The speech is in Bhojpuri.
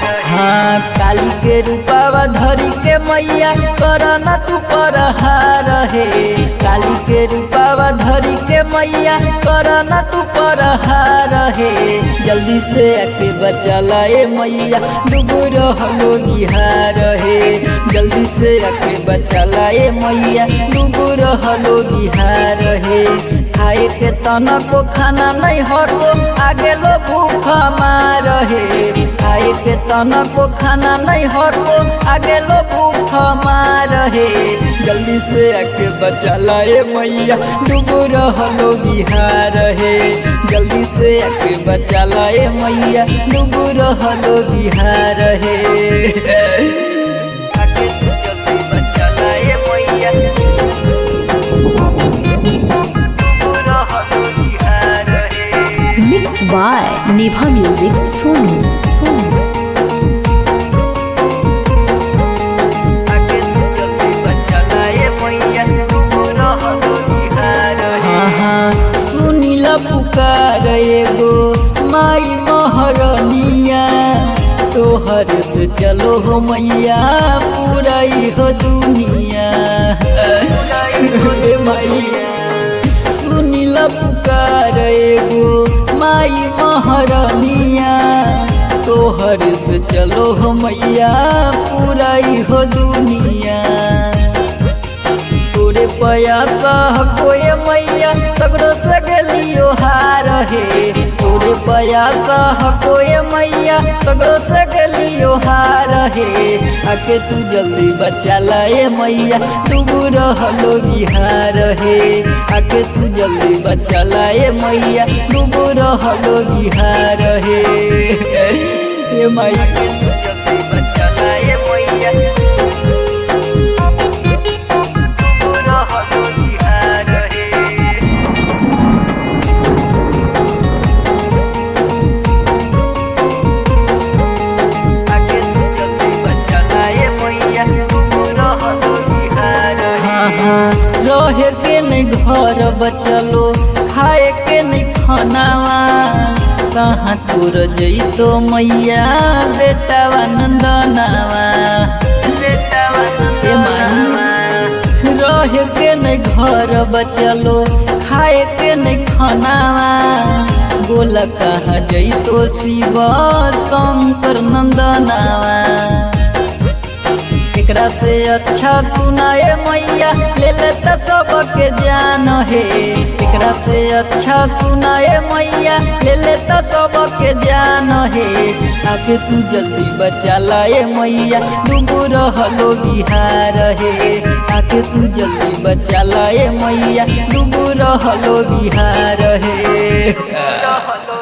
काली के रूपावा धरी के मैया करना तू परहार हे। काली के रूपावा धरी के मैया करना तू परहार हे। जल्दी से आके बचाला ए मैया डूबो रहलो बिहार हे। जल्दी से आके बचाला ए मैया डूबो रहलो बिहार हे। खाए के तनको खाना नहीं हो तो आगे लो भूख मार हे। खाए के तनको खाना नहीं हो तो आगे लो भूख मार हे। जल्दी से आके बचाला ए मैया डूबो रहलो बिहार हे। जल्दी से आके बचाला ए मैया डूबो रहलो बिहार हे। आके जल्दी बचाला ए मैया मिक्स बाय निभा म्यूजिक सोनू। सुनीला पुकार एगो माई महरनिया तोहर से चलो हो मैया पूराई हो दुनिया। सुनीला पुकार एगो माई महरनिया तोहर से चलो हो मैया पूराई हो दुनिया। तोरे पयासा कोई मैया सगरो से गलियो हार हे। तोरे पयासा कोई मैया सगरो से गलियो हार हे। आके तू जल्दी बचाला ए मैया डूबो रहलो बिहार हे। आके तू जल्दी बचाला ए मैया डूबो रहलो बिहार हे। ए मैया के तू जल्दी बचाला ए मैया रहे के नहीं घर बचलो खाए के नहीं खानावा कहाँ तोर जइतो मैया बेटावा नंदनावा। रहे के नहीं घर बचलो खाए के नहीं खानावा बोला कहाँ जइतो शिव शंकर नंदनावा। एकरा से अच्छा सुनाए मैया ले लेता सबके जान हे। एकरा से अच्छा सुनाए मैया ले लेता सबके जान हे। आके तू जल्दी बचाला ए मैया डूबो रहलो बिहार हे। आके तू जल्दी बचाला ए मैया डूबो रहलो बिहार हे।